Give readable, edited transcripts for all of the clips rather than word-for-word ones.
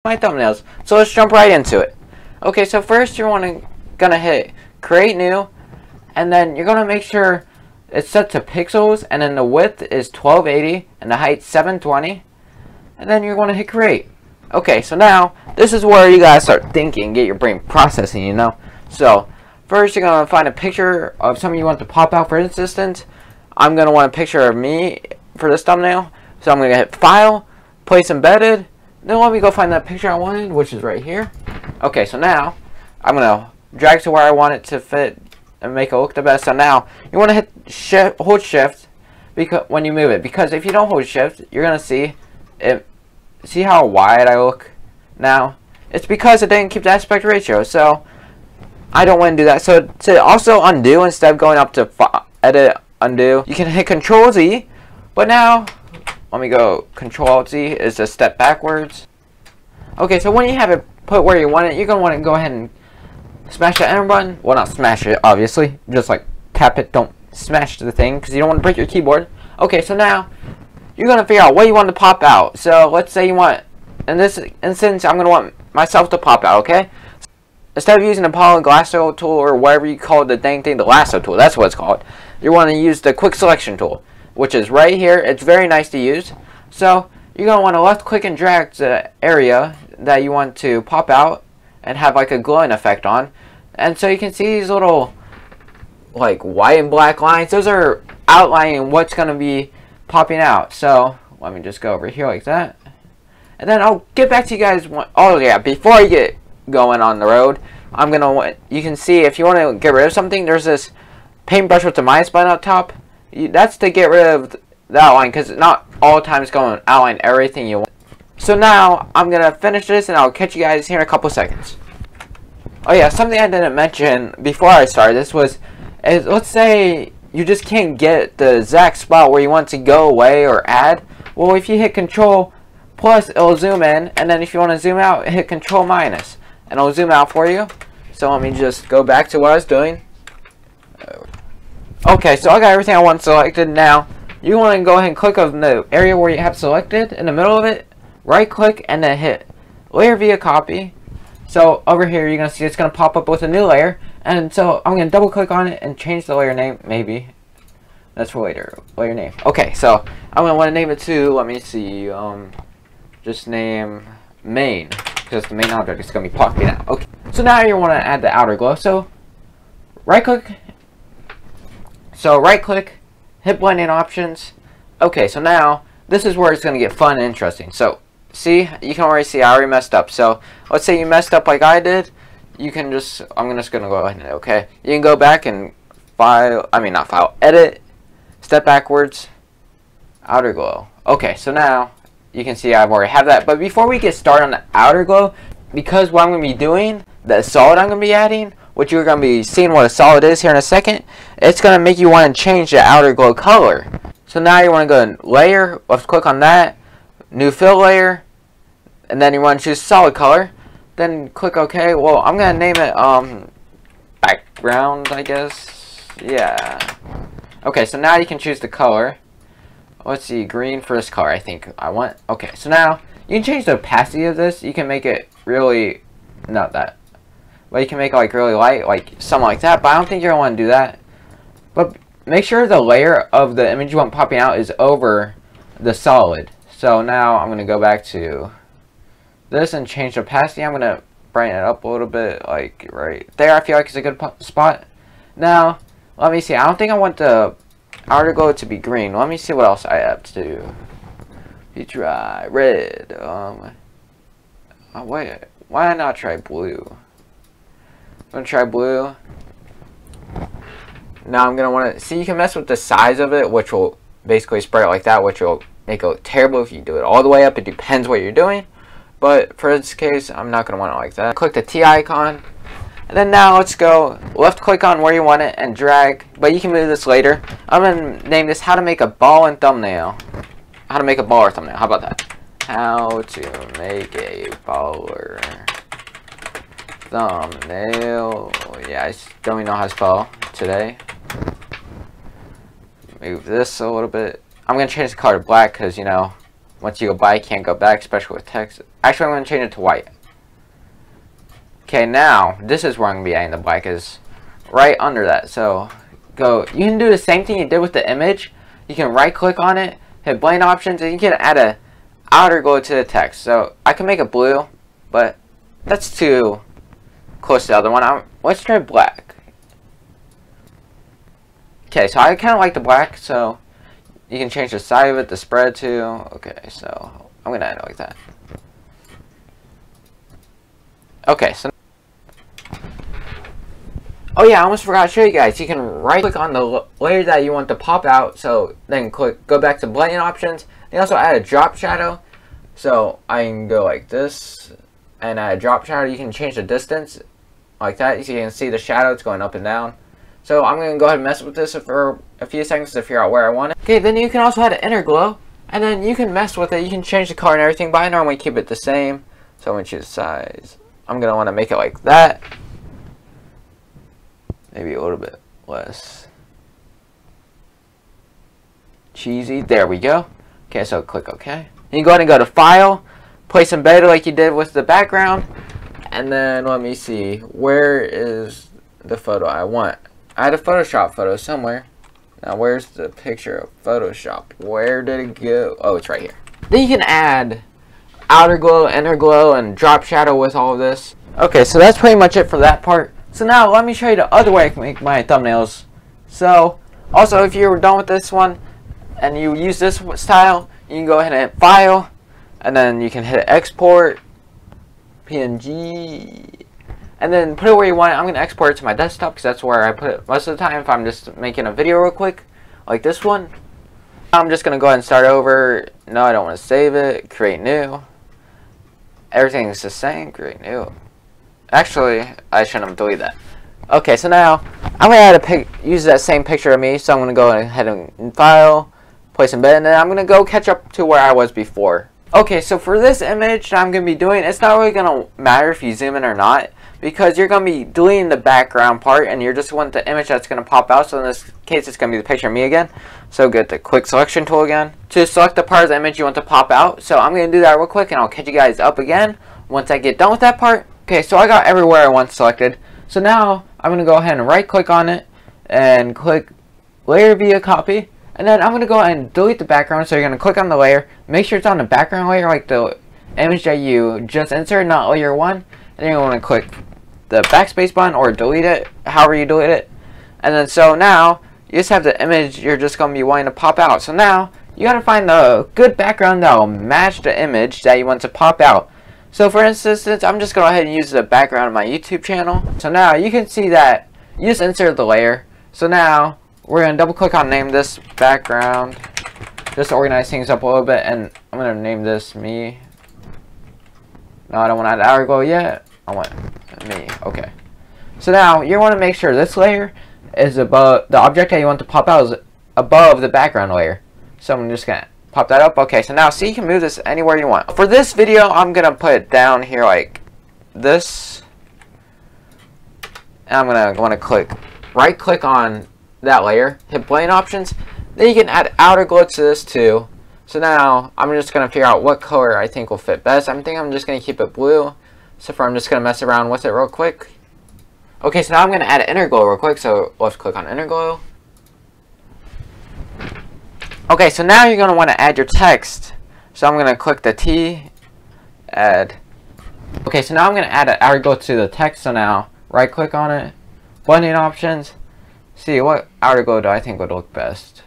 my thumbnails. So let's jump right into it. Okay, so first you're gonna hit create new, and then you're gonna make sure it's set to pixels, and then the width is 1280 and the height 720, and then you're gonna hit create. Okay, so now this is where you gotta start thinking, get your brain processing, you know. So first you're gonna find a picture of something you want to pop out. For instance, I'm gonna want a picture of me for this thumbnail, so I'm gonna hit file, place embedded. Then let me go find that picture I wanted, which is right here. Okay, so now I'm gonna drag to where I want it to fit and make it look the best. So now you want to hit hold shift because when you move it, because if you don't hold shift, you're gonna see it. See how wide I look now? It's because it didn't keep the aspect ratio, so I don't want to do that. So to also undo, instead of going up to edit undo, you can hit Control Z. But now let me go Control Z is a step backwards. Okay, so when you have it put where you want it, you're gonna want to go ahead and smash the enter button. Well, not smash it, obviously. Just like tap it. Don't smash the thing because you don't want to break your keyboard. Okay, so now you're gonna figure out what you want to pop out. So let's say you want, in this instance, I'm gonna want myself to pop out. Okay. Instead of using the poly lasso tool or whatever you call the dang thing, the lasso tool. That's what it's called. You want to use the quick selection tool, which is right here. It's very nice to use. So you're going to want to left click and drag the area that you want to pop out and have like a glowing effect on. And so you can see these little like white and black lines. Those are outlining what's going to be popping out. So let me just go over here like that. And then I'll get back to you guys. Oh yeah, before I get going on the road, you can see if you want to get rid of something, there's this paintbrush with the minus button up top. That's to get rid of the outline, because not all times going to outline everything you want. So now I'm gonna finish this and I'll catch you guys here in a couple seconds. Oh yeah, something I didn't mention before I started this is let's say you just can't get the exact spot where you want to go away or add. Well, if you hit Control plus, it'll zoom in, and then if you want to zoom out, hit Control minus and it'll zoom out for you. So let me just go back to what I was doing. Okay, so I got everything I want selected. Now you want to go ahead and click on the area where you have selected in the middle of it, right click, and then hit layer via copy. So over here you're gonna see it's gonna pop up with a new layer, and so I'm gonna double click on it and change the layer name. Maybe that's for later. Layer name. Okay, so I'm gonna want to name it to, let me see, just name main, because the main object is gonna be popping out. Okay, so now you want to add the outer glow. So right click. Hit blending options. Okay, so now this is where it's going to get fun and interesting. So see, you can already see I already messed up. So let's say you messed up like I did. You can just, I'm just going to go ahead and, okay. You can go back and edit, step backwards, outer glow. Okay, so now you can see I've already have that. But before we get started on the outer glow, because what I'm going to be doing, the solid I'm going to be adding, which you're going to be seeing what a solid is here in a second, it's going to make you want to change the outer glow color. So now you want to go in layer, left click on that, new fill layer, and then you want to choose solid color. Then click OK. Well, I'm going to name it background, I guess. Yeah. Okay, so now you can choose the color. Let's see, green for this color I think I want. Okay, so now you can change the opacity of this. You can make it really, not that. But you can make it like really light, like something like that. But I don't think you're going to want to do that. But make sure the layer of the image you want popping out is over the solid. So now I'm going to go back to this and change the opacity. I'm going to brighten it up a little bit, like right there. I feel like it's a good spot. Now, let me see. I don't think I want the outer glow to be green. Let me see what else I have to do. You try red. Wait, why not try blue? I'm going to try blue. Now I'm going to want to see, you can mess with the size of it, which will basically spread it like that, which will make it look terrible if you do it all the way up. It depends what you're doing. But for this case, I'm not going to want it like that. Click the T icon. And then now let's go left click on where you want it and drag. But you can move this later. I'm going to name this how to make a ball and thumbnail. How to make a baller thumbnail. How about that? How to make a baller thumbnail. Yeah, I don't even know how to spell today. Move this a little bit. I'm going to change the color to black because, you know, once you go by, you can't go back, especially with text. Actually, I'm going to change it to white. Okay, now, this is where I'm going to be adding the black, is right under that. So, you can do the same thing you did with the image. You can right click on it, hit blend options, and you can add a outer glow to the text. So, I can make it blue, but that's too close to the other one. Let's try black. Okay, so I kind of like the black, so you can change the size of it, the spread too. Okay, so I'm going to add it like that. Okay, so oh yeah, I almost forgot to show you guys. You can right click on the layer that you want to pop out, so then go back to blending options. You also add a drop shadow, so I can go like this and add a drop shadow. You can change the distance like that, so you can see the shadow. It's going up and down. So I'm going to go ahead and mess with this for a few seconds to figure out where I want it. Okay, then you can also add an inner glow, and then you can mess with it. You can change the color and everything, but I normally keep it the same. So I'm going to choose size. I'm going to want to make it like that. Maybe a little bit less cheesy. There we go. Okay, so click OK. You can go ahead and go to File, Place Embedded like you did with the background, and then let me see. Where is the photo I want? I had a Photoshop photo somewhere. Now where's the picture of Photoshop? Where did it go? Oh, it's right here. Then you can add outer glow, inner glow, and drop shadow with all of this. Okay, so that's pretty much it for that part. So now let me show you the other way I can make my thumbnails. So also, if you're done with this one and you use this style, you can go ahead and hit File, and then you can hit Export PNG, and then put it where you want it. I'm going to export it to my desktop because that's where I put it most of the time if I'm just making a video real quick, like this one. I'm just going to go ahead and start over. No, I don't want to save it. Create new. Everything's the same. Create new. Actually, I shouldn't have deleted that. Okay, so now I'm going to use that same picture of me. So I'm going to go ahead and File, Place Embed, and then I'm going to go catch up to where I was before. Okay, so for this image that I'm going to be doing, it's not really going to matter if you zoom in or not, because you're going to be deleting the background part and you just want the image that's going to pop out. So in this case, it's going to be the picture of me again. So get the quick selection tool again to select the part of the image you want to pop out. So I'm going to do that real quick and I'll catch you guys up again once I get done with that part. Okay, so I got everywhere I want selected. So now I'm going to go ahead and right click on it and click layer via copy. And then I'm going to go ahead and delete the background. So you're going to click on the layer. Make sure it's on the background layer, like the image that you just inserted, not layer 1. And then you want to click the backspace button or delete it, however you delete it. And then so now you just have the image you're just going to be wanting to pop out. So now you got to find the good background that will match the image that you want to pop out. So for instance, I'm just going to go ahead and use the background of my YouTube channel. So now you can see that you just inserted the layer. So now we're going to double click on name this background. Just to organize things up a little bit. And I'm going to name this me. No, I don't want to add outer glow yet. I want me. Okay. So now you want to make sure this layer is above, the object that you want to pop out is above the background layer. So I'm just going to pop that up. Okay, so now see, you can move this anywhere you want. For this video, I'm going to put it down here like this. And I'm going to want to right click on that layer, hit blend options. Then you can add outer glow to this too. So now I'm just going to figure out what color I think will fit best. I'm just going to keep it blue. So far I'm just going to mess around with it real quick. Okay, so now I'm going to add an inner glow real quick. So let's click on inner glow. Okay, so now you're going to want to add your text. So I'm going to click the T, add. Okay, so now I'm going to add an outer glow to the text. So now right click on it, blending options. See what outer glow do I think would look best.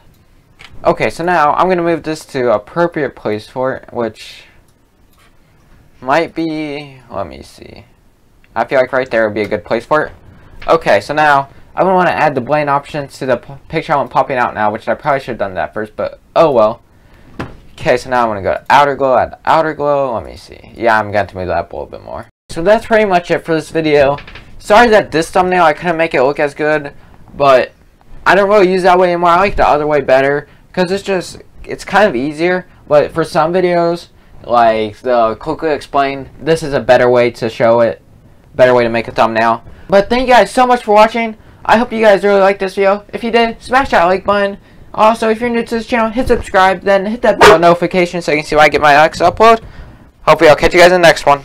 Okay, so now I'm going to move this to appropriate place for it, which might be, let me see. I feel like right there would be a good place for it. Okay, so now I'm going to want to add the blend options to the picture I want popping out now, which I probably should have done that first, but oh well. Okay, so now I'm going to go to outer glow, add outer glow. Let me see. Yeah, I'm going to move that up a little bit more. So that's pretty much it for this video. Sorry that this thumbnail, I couldn't make it look as good, but I don't really use that way anymore. I like the other way better because it's kind of easier. But for some videos, like the quickly explained, this is a better way to show it, better way to make a thumbnail. But thank you guys so much for watching. I hope you guys really liked this video. If you did, smash that like button. Also, if you're new to this channel, hit subscribe, then hit that bell notification so you can see when I get my next upload. Hopefully I'll catch you guys in the next one.